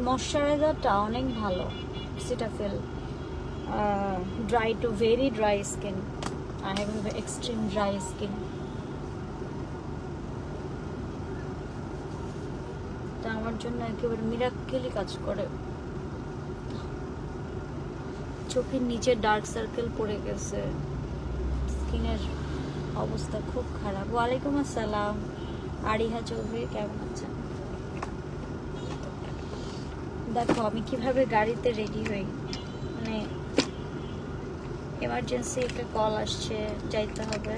ময়শ্চারাইজারটা অনেক ভালো, Cetaphil dry to very dry skin. I have extreme dry skin. তা আমার জন্য একেবারে মিরাক্কেলই কাজ করে। চোখের নিচে ডার্ক সার্কেল পড়ে গেছে, স্কিনের অবস্থা খুব খারাপ। ওয়ালাইকুম আসসালাম আরিহা চৌধুরী, কেমন আছেন? দেখো আমি কিভাবে গাড়িতে রেডি হই, মানে এমার্জেন্সি একটা কল আসছে, যাইতে হবে।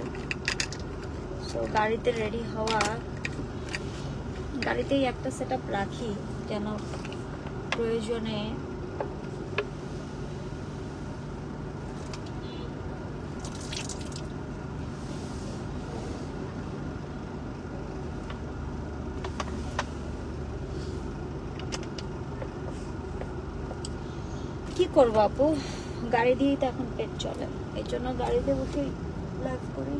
সো গাড়িতে রেডি হওয়া, গাড়িতেই একটা সেটআপ রাখি যেন প্রয়োজনে কি করবো আপু, গাড়ি দিয়েই তো এখন পেট চলে, এই জন্য গাড়িতে বসেই লাইভ করি।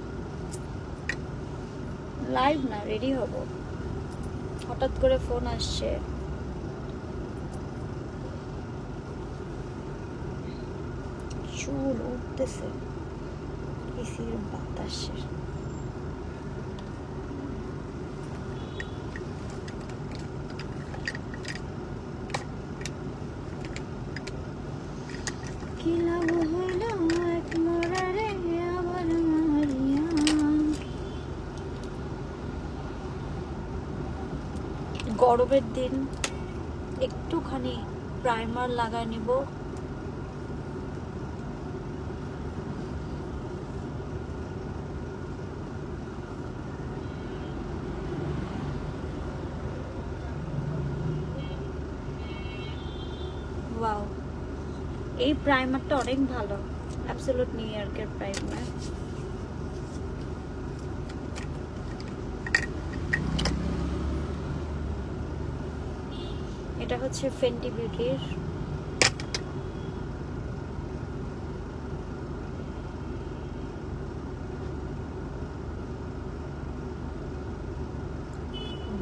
লাইভ না, রেডি হব। হঠাৎ করে ফোন আসছে, চুল উঠতেছে এসির বাতাসের। কি লাভ হইল এক মরারে আবার মারিয়া। গরমের দিন একটুখানি প্রাইমার লাগাই নিব, ওয়াও এই প্রাইমারটা অনেক ভালো, অ্যাবসলিউট নিউ ইয়র্কের প্রাইমার। এটা হচ্ছে ফেন্টি বিউটির।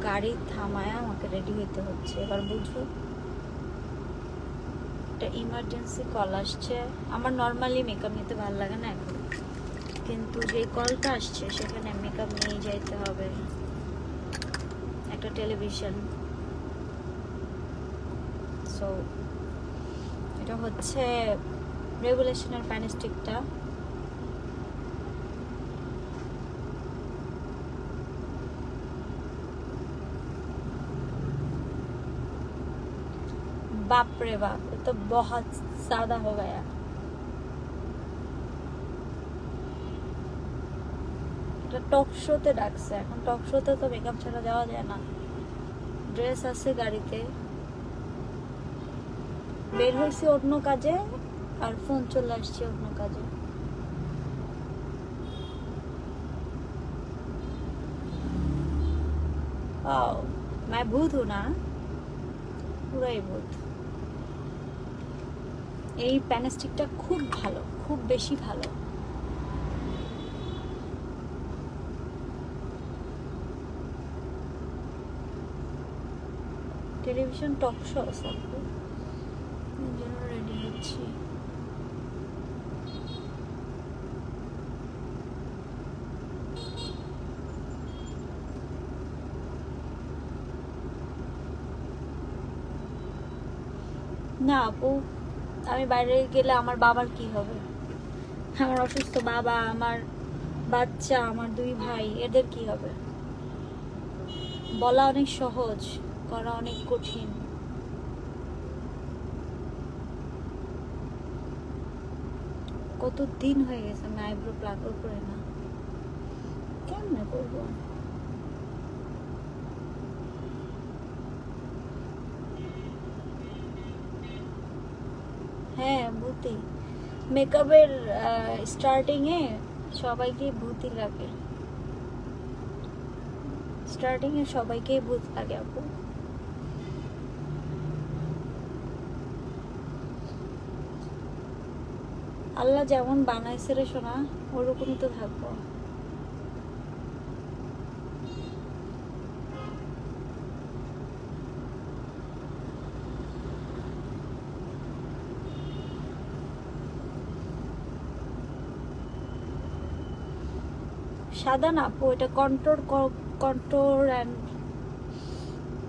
গাড়ি থামায় আমাকে রেডি হইতে হচ্ছে, এবার বুঝো। একটা ইমার্জেন্সি কল আসছে, আমার নর্মালি মেকআপ নিতে ভালো লাগে না এখন, কিন্তু যে কলটা আসছে সেখানে মেকআপ নিয়ে যাইতে হবে। একটা টেলিভিশন। সো এটা হচ্ছে রেভুলেশনের প্যান স্টিকটা। बाप रे बाप, ये तो बहुत ज्यादा हो गया। এটা টক শোতে ডাকছে, এখন টক শোতে তো মেকআপ ছাড়া যাওয়া যায় না। ড্রেস আছে গাড়িতে, বের হয়েছি অন্য কাজে আর ফোন চলে আসছে অন্য কাজে। मैं भूत हूँ ना, পুরাই ভূত। এই প্যানস্টিকটা খুব ভালো, খুব বেশি ভালো। টেলিভিশন টক শো সব জন্য রেডি হচ্ছি। না আপু, আমি বাইরে গেলে আমার বাবার কি হবে? আমার অসুস্থ বাবা, আমার বাচ্চা, আমার 2 ভাই, এদের কি হবে? বলা অনেক সহজ, করা অনেক কঠিন। কত দিন হয়ে গেছে আমি আইব্রো প্লাগও করে না, কেমনে করবো? হ্যাঁ ভূতি, মেকআপের স্টার্টিং এ সবাইকে ভূতি লাগে, স্টার্টিং এ সবাইকেই ভূত লাগে আপু। আল্লাহ যেমন বানাইছে রে সোনা, ওরকমই তো থাকবো। সাদা না আপু, এটা কন্ট্রোল অ্যান্ড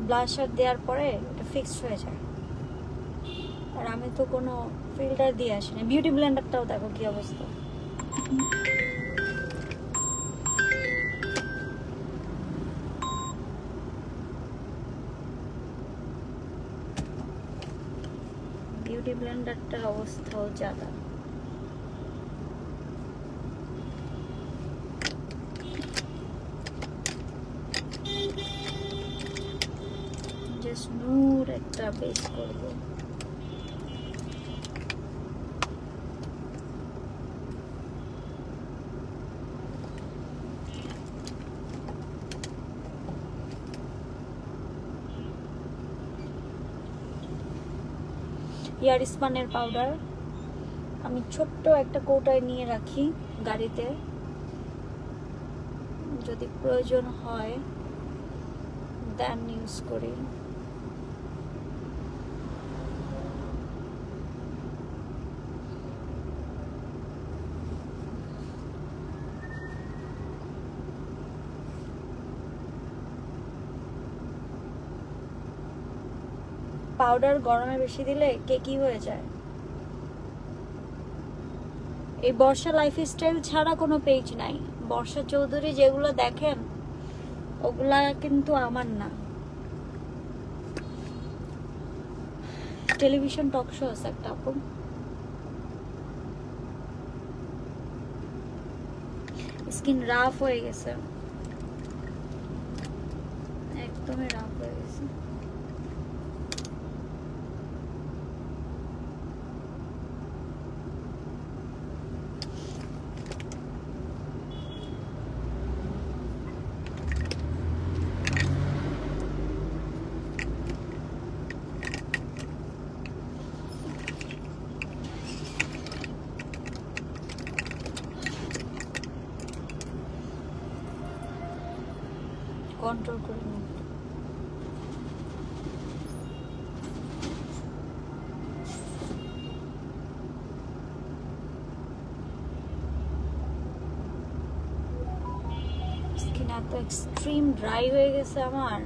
ব্লাশার দেওয়ার পরে এটা ফিক্সড হয়ে যায়। আর আমি তো কোনো ফিল্টার দিয়ে আসিনি। বিউটি ব্লেন্ডারটাও দেখো কি অবস্থা। বিউটি ব্লেন্ডারটার অবস্থাও জাদা। জাস্ট নূর একটা বেস করবো। ইয়ারিসমানের পাউডার আমি ছোট্ট একটা কৌটায় নিয়ে রাখি গাড়িতে, যদি প্রয়োজন হয় দেন ইউজ করি। পাউডার গরমে বেশি দিলে কেকি হয়ে যায়। এই বর্ষা লাইফস্টাইল ছাড়া কোনো পেজ নাই। বর্ষা চৌধুরী যেগুলো দেখেন ওগুলা কিন্তু আমার না। টেলিভিশন টক শো আছে একটা আপু, স্কিন রাফ হয়ে গেছে, একদমই রাফ হয়ে গেছে। কন্ট্রোল করে নিন। স্কিন এত এক্সট্রিম ড্রাই হয়ে গেছে আমার।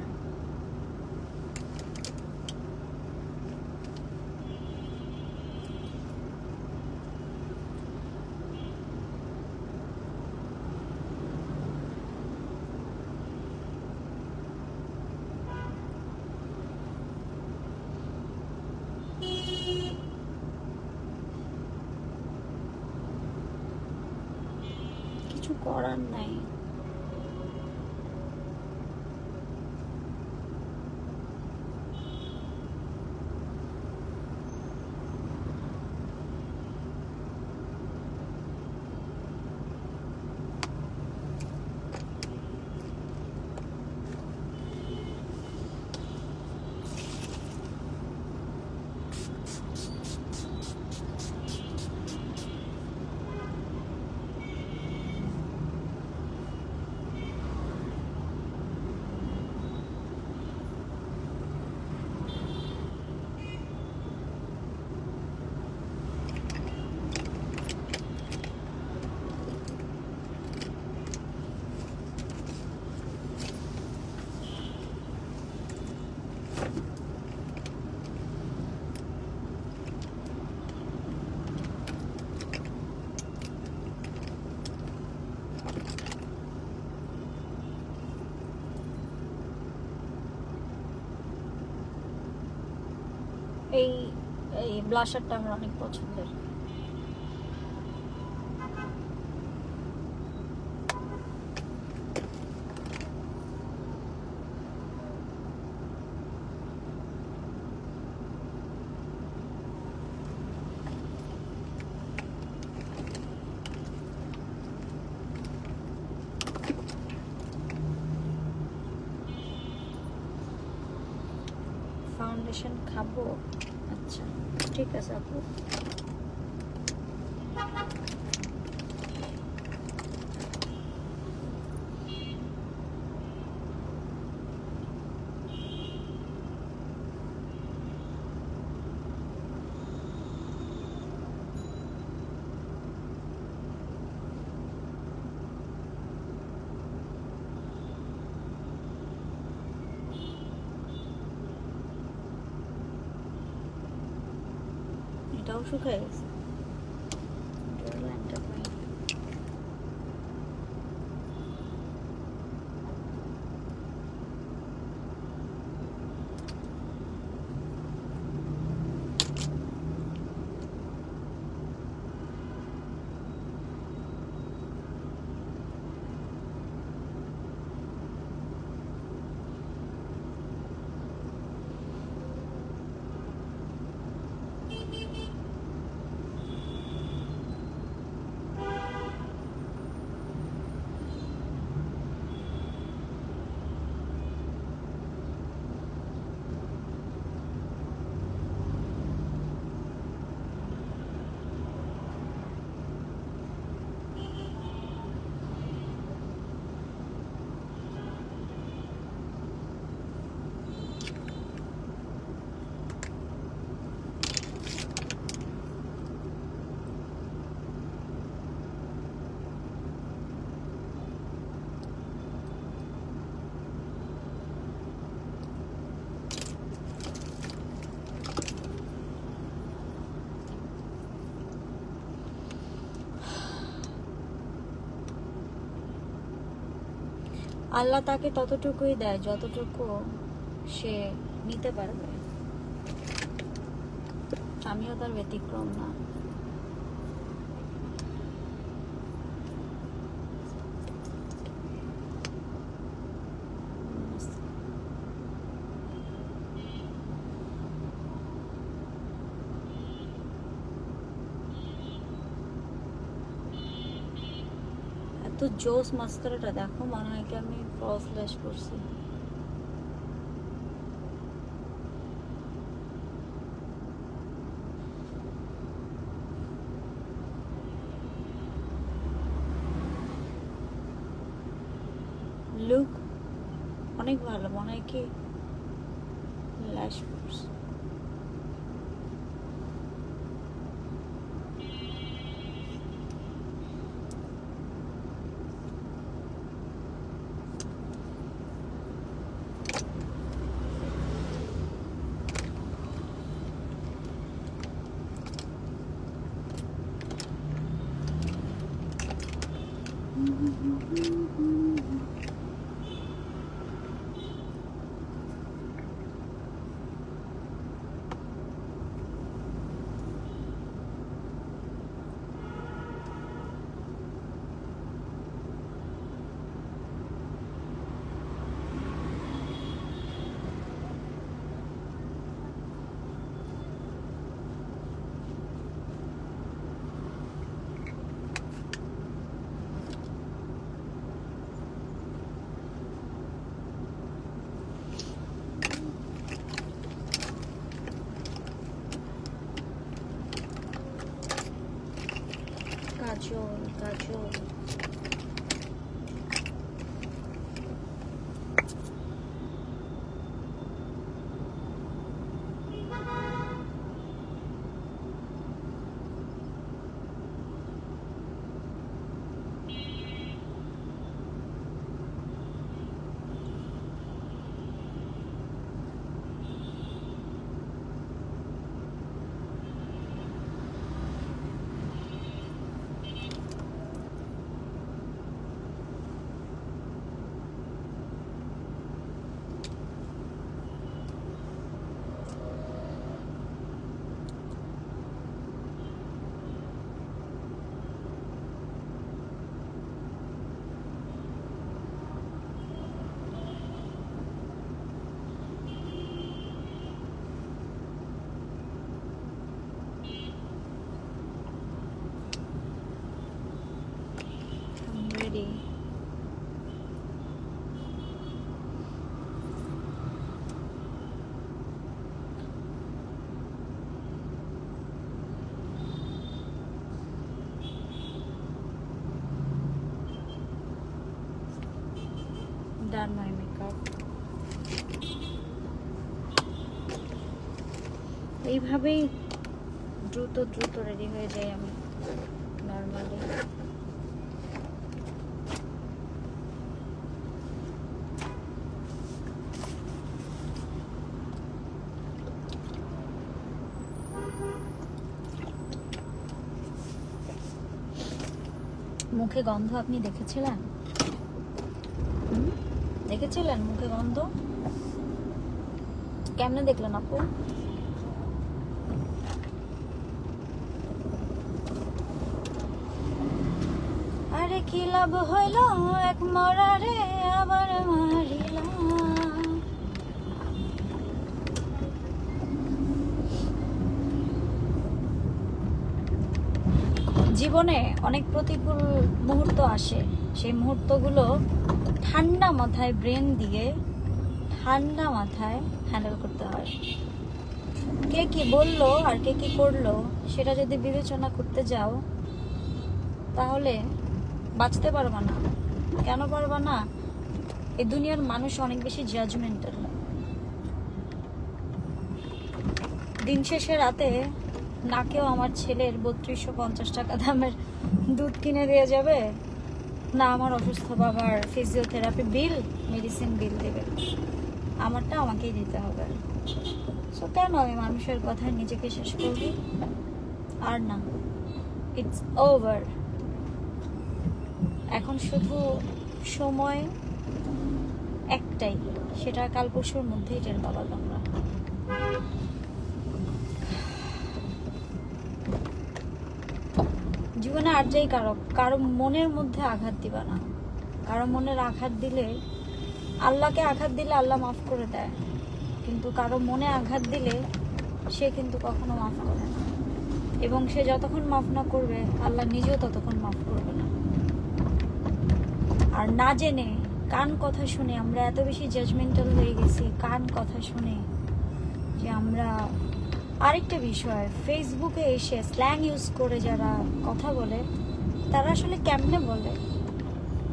কিছু করার নাই। এই এই ব্লাশারটা আমার অনেক পছন্দের। ফাউন্ডেশন খাবো? আচ্ছা ঠিক আছে আপু। এটাও শুকায় গেছে। আল্লাহ তাকে ততটুকুই দেয় যতটুকু সে নিতে পারবে। আমিও তার ব্যতিক্রম না। এত জোস মাস্কারাটা দেখো, মনে হয় কি আমি ফলস ল্যাশ করছি। লুক অনেক ভালো, মনে হয় কি ল্যাশ করছি। কাজল কাজল ready. Done my makeup. এইভাবেই দ্রুত দ্রুত রেডি হয়ে যাই আমি নরমালি। মুখে গন্ধ আপনি দেখেছিলেন? দেখেছিলেন মুখে গন্ধ? কেমনে দেখলেন আপু? আরে কি লাভ হইল এক মরারে আবার মারিলাম। জীবনে অনেক প্রতিকূল মুহূর্ত আসে, সেই মুহূর্তগুলো ঠান্ডা মাথায় ব্রেন দিয়ে ঠান্ডা মাথায় হ্যান্ডেল করতে হয়। কে কি বললো আর কে কি করলো সেটা যদি বিবেচনা করতে যাও তাহলে বাঁচতে পারবা না। কেন পারবা না? এই দুনিয়ার মানুষ অনেক বেশি জাজমেন্টাল। দিন শেষে রাতে না কেউ আমার ছেলের 3250 টাকা দামের দুধ কিনে দিয়ে যাবে, না আমার অসুস্থ বাবার ফিজিওথেরাপি বিল, মেডিসিন বিল দেবে। আমারটা আমাকেই দিতে হবে। সো কেন আমি মানুষের কথায় নিজেকে শেষ করবি? আর না, ইটস ওভার। এখন শুধু সময় একটাই, সেটা কাল পরশুর মধ্যেই টের পাবা তোমরা। জীবনে আর যাই কারো মনের মধ্যে আঘাত দিবা না। কারো মনের আঘাত দিলে, আল্লাহকে আঘাত দিলে আল্লাহ মাফ করে দেয়, কিন্তু কারো মনে আঘাত দিলে সে কিন্তু কখনো মাফ করে না। এবং সে যতক্ষণ মাফ না করবে আল্লাহ নিজেও ততক্ষণ মাফ করবে না। আর না জেনে কান কথা শুনে আমরা এত বেশি জাজমেন্টাল হয়ে গেছি, কান কথা শুনে, যে আমরা আরেকটা বিষয়, ফেসবুকে এসে স্ল্যাং ইউজ করে যারা কথা বলে তারা আসলে কেমনে বলে?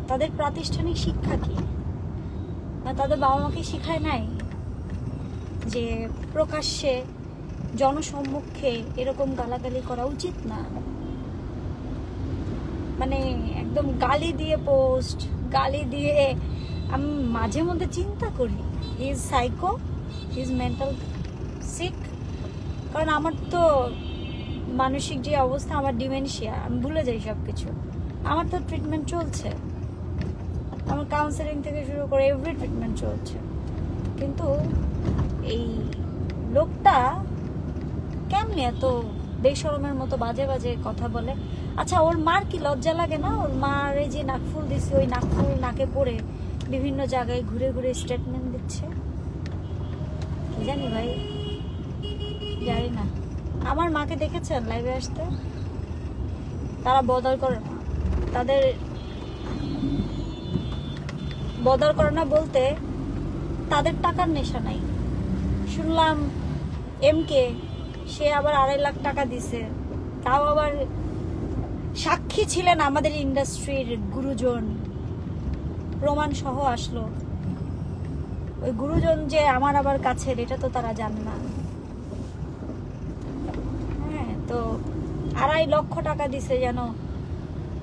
তাদের প্রাতিষ্ঠানিক শিক্ষা কি? না তাদের বাবা মাকে শিখায় নাই যে প্রকাশ্যে জনসম্মুখে এরকম গালাগালি করা উচিত না? মানে একদম গালি দিয়ে পোস্ট, গালি দিয়ে। আমি মাঝে মধ্যে চিন্তা করি, he is psycho, he is mental sick. কারণ আমার তো মানসিক যে অবস্থা, আমার ডিমেনশিয়া, আমি ভুলে যাই সব কিছু। আমার তো ট্রিটমেন্ট চলছে, আমার কাউন্সেলিং থেকে শুরু করে এভরি ট্রিটমেন্ট চলছে। কিন্তু এই লোকটা কেমনি এত বেশরমের মতো বাজে বাজে কথা বলে? আচ্ছা, ওর মার কি লজ্জা লাগে না? ওর মার এই যে নাকফুল দিচ্ছে, ওই নাকফুল নাকে পড়ে বিভিন্ন জায়গায় ঘুরে ঘুরে স্টেটমেন্ট দিচ্ছে। কি জানি ভাই, জানি না। আমার মাকে দেখেছেন লাইভে আসতে? তারা বদল করে না, তাদের বদল করে না বলতে তাদের টাকার নেশা নাই। শুনলাম এমকে সে আবার 2.5 লাখ টাকা দিছে, তাও আবার সাক্ষী ছিলেন আমাদের ইন্ডাস্ট্রির গুরুজন, প্রমাণ সহ আসলো। ওই গুরুজন যে আমার আবার কাছের, এটা তো তারা জানে না। হ্যাঁ, তো 2.5 লক্ষ টাকা দিছে যেন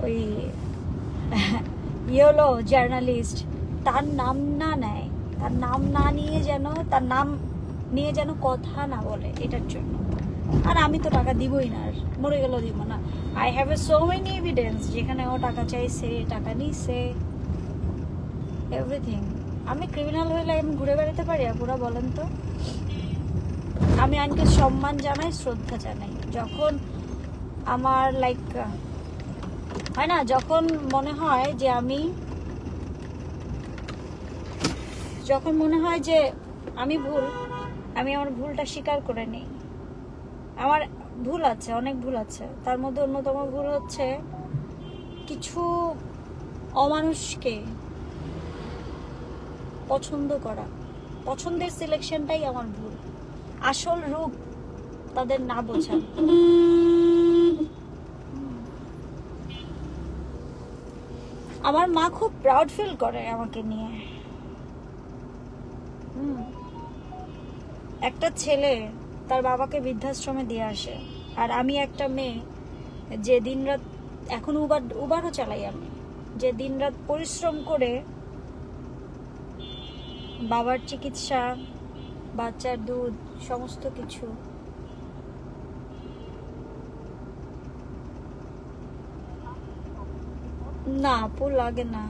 ওই ইয়েলো জার্নালিস্ট তার নাম না নেয়, তার নাম না নিয়ে যেন, তার নাম নিয়ে যেন কথা না বলে, এটার জন্য। আর আমি তো টাকা দিবই না, আর মরে গেল দিব না। I have a so many evidence যেখানে ও টাকা চাইছে, টাকা নিছে, এভরিথিং। আমি ক্রিমিনাল হইলে আমি ঘুরে বেড়াতে পারি আপুরা? বলেন তো। আমি আইনকে সম্মান জানাই, শ্রদ্ধা জানাই। যখন আমার লাইক হয় না, যখন মনে হয় যে যখন মনে হয় যে আমি ভুল, আমি আমার ভুলটা স্বীকার করে নিই। আমার ভুল আছে, অনেক ভুল আছে। তার মধ্যে অন্যতম ভুল হচ্ছে কিছু অমানুষকে পছন্দ করা। পছন্দের সিলেকশনটাই আমার ভুল, আসল রূপ তাদের না বোঝা। আমার মা খুব প্রাউড ফিল করে আমাকে নিয়ে। একটা ছেলে তার বাবাকে বৃদ্ধাশ্রমে দিয়ে আসে, আর আমি একটা মেয়ে যে দিনরাত, এখন উবারও চালাই আমি, যে দিনরাত পরিশ্রম করে বাবার চিকিৎসা, বাচ্চার দুধ, সমস্ত কিছু। না আপু লাগে না।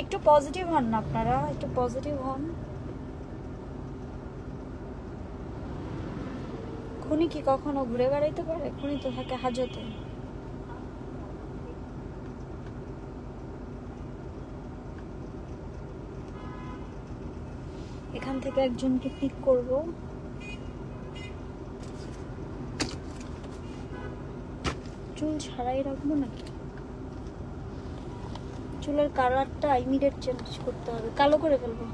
একটু পজিটিভ হন না আপনারা, একটু পজিটিভ হন। খুনি কি কখনো ঘুরে বেড়াইতে পারে? খুনি তো থাকে হাজতে। এখান থেকে একজনকে পিক করব। চুল ছাড়াই রাখবো নাকি? চুলের কালারটা ইমিডিয়েট চেঞ্জ করতে হবে, কালো করে ফেলবো,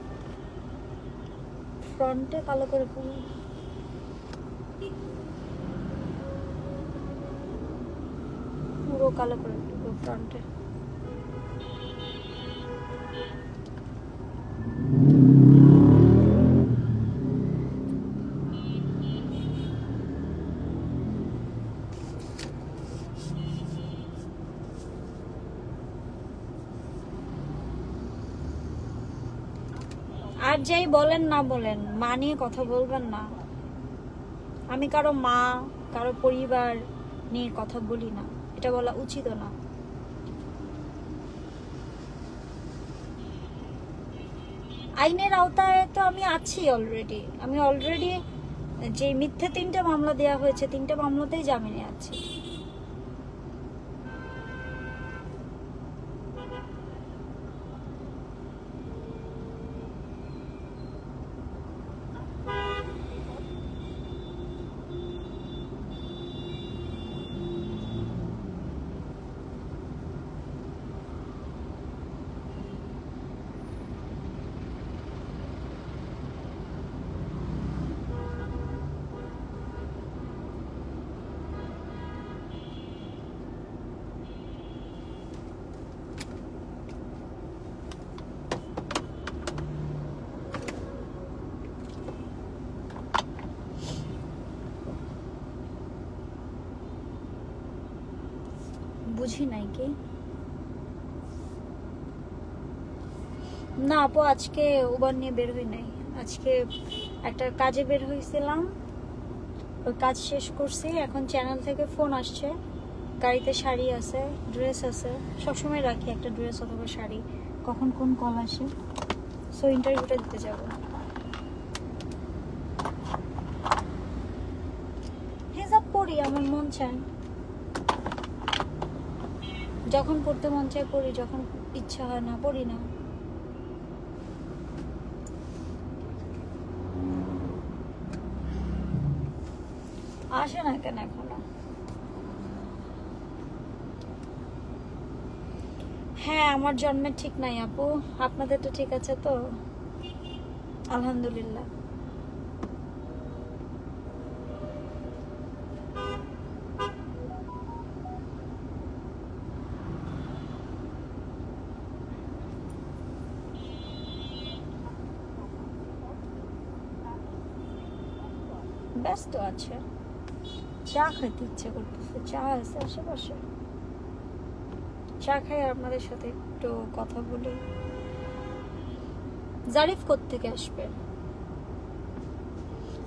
ফ্রন্টে কালো করে ফেলবো। পুরো কালো করে ফেলবো ফ্রন্টে। আর যাই বলেন না বলেন, মা নিয়ে কথা বলবেন না। আমি কারো মা, কারো পরিবার নিয়ে কথা বলি না, এটা বলা উচিত না। আইনের আওতায় তো আমি আছি অলরেডি। আমি অলরেডি যে মিথ্যে 3টে মামলা দেয়া হয়েছে, 3টে মামলাতেই জামিনে আছি। বুঝি নাই কি? না আপু, আজকে উবার নিয়ে বের হই নাই। আজকে একটা কাজে বের হয়েছিলাম, ওই কাজ শেষ করছি। এখন চ্যানেল থেকে ফোন আসছে, গাড়িতে শাড়ি আছে, ড্রেস আছে, সবসময় রাখি একটা ড্রেস অথবা শাড়ি, কখন কোন কল আসে। সো ইন্টারভিউটা দিতে যাব। হিজাব পরি, আমার মন চায়, যখন পড়তে মন চায় পড়ি, যখন ইচ্ছা হয় না পড়ি না। আসে না কেন এখনো? হ্যাঁ, আমার জন্মের ঠিক নাই আপু, আপনাদের তো ঠিক আছে তো? আলহামদুলিল্লাহ। ব্যস্ত আছে, চা খেতে ইচ্ছে করতেছে, চা আছে আশেপাশে, চা খাই আপনাদের সাথে একটু কথা বলি। জারিফ কোত্থেকে আসবে?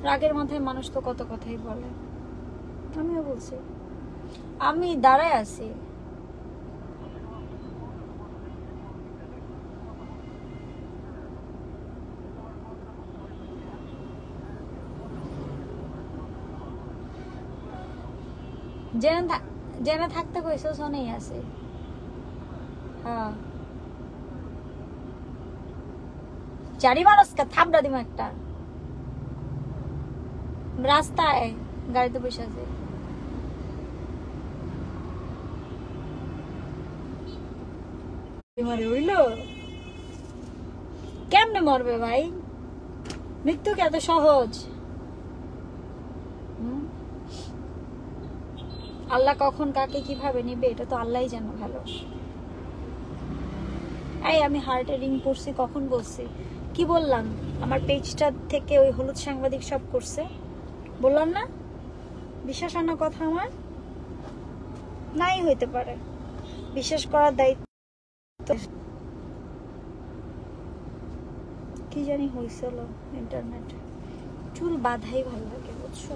রাগের মাথায় মানুষ তো কত কথাই বলে। আমিও বলছি, আমি দাঁড়ায় আছি। জেনে থাকতে কইছো, শোনেই আছে। হ্যাঁ, জারি মানুষকে থাপড়া দিব একটা। রাস্তায় গাড়িতে বসে আছে। কেমনে মরবে ভাই? মৃত্যু কি এত সহজ? আল্লাহ কখন কাকে কিভাবে নিবে এটা তো আল্লাহই জানে ভালো। এই আমি হার্টে রিং পড়ছি, কখন বলছি? কি বললাম? আমার পেজটা থেকে ওই হলুদ সাংবাদিক সব করছে, বললাম না? বিশ্বাস হয় না কথা আমার? নাই হইতে পারে, বিশ্বাস করার দায়িত্ব। কি জানি হয়েছিল ইন্টারনেট। চুল বাঁধাই ভালো লাগে বুঝছো।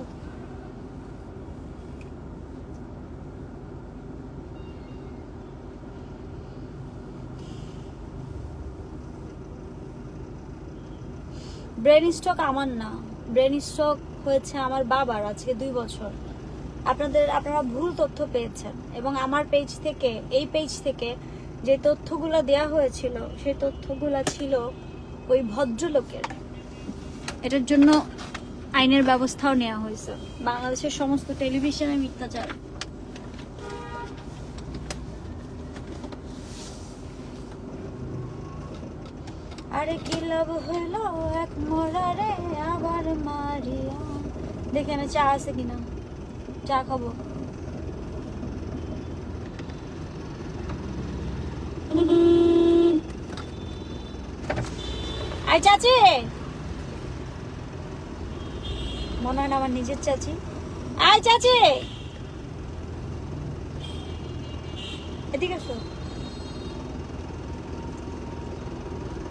ব্রেন স্ট্রোক আমার না, ব্রেন স্ট্রোক হয়েছে আমার বাবার আজকে 2 বছর। আপনারা ভুল তথ্য পেয়েছেন, এবং আমার পেজ থেকে, এই পেজ থেকে যে তথ্যগুলো দেয়া হয়েছিল সেই তথ্যগুলো ছিল ওই ভদ্রলোকের। এটার জন্য আইনের ব্যবস্থাও নেওয়া হয়েছে। বাংলাদেশের সমস্ত টেলিভিশনে মিথ্যাচার। আরে কি লাভ হইল এক মরারে আবার মারিয়া। দেখে না চা আছে কিনা, চা খাবো। আই চাচি, মনে হয় না আমার নিজের চাচি। আই চাচি, এদিকে এসো।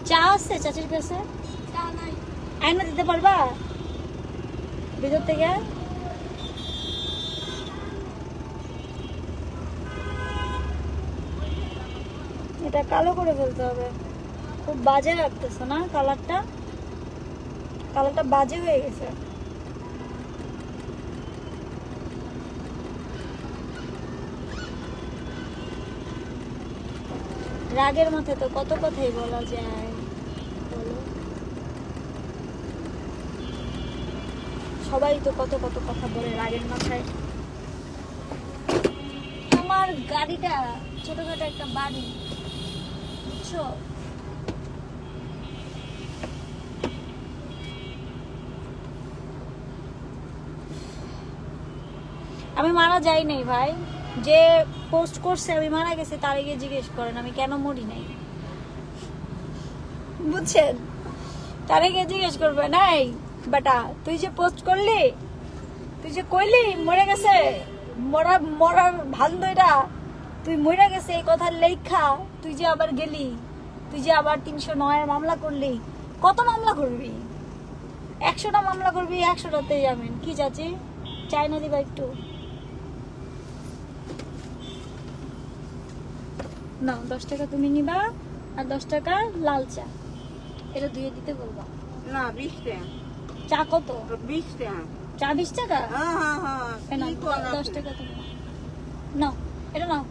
চা আছে চাচির কাছে? আইনা দিতে পারবা ভিতর থেকে? এটা কালো করে ফেলতে হবে। খুব বাজে লাগতেছে না কালারটা? কালারটা বাজে হয়ে গেছে। রাগের মাথায় তো কত কথাই বলা যায়, সবাই তো কত কত কথা বলে রাগের মাথায়। আমার গাড়িটা ছোটখাটো একটা বাড়ি, বুঝছো? আমি মারা যাই নাই ভাই, যে পোস্ট করছে আমি মারা গেছে তার গিয়ে জিজ্ঞেস করেন আমি কেন মরি নাই, বুঝছেন? তারে গিয়ে জিজ্ঞেস করবে নাই বেটা তুই যে পোস্ট করলি, তুই যে কইলি মরে গেছে, মরার ভান দইরা তুই মরে গেছে এই কথার লেখা, তুই যে আবার গেলি, তুই যে আবার 309 মামলা করলি। কত মামলা করবি? 100টা মামলা করবি, 100টাতেই যাবেন। কি চাচি চাই না দিবা একটু? না 10 টাকা তুমি নিবা, আর 10 টাকা লাল চা, এটা দুইয়ে দিতে বলবা। না 20 টাকা চা কত? 20 টাকা। চা 20 টাকা? হ্যাঁ হ্যাঁ হ্যাঁ 10 টাকা তুমি নাও, এটা নাও।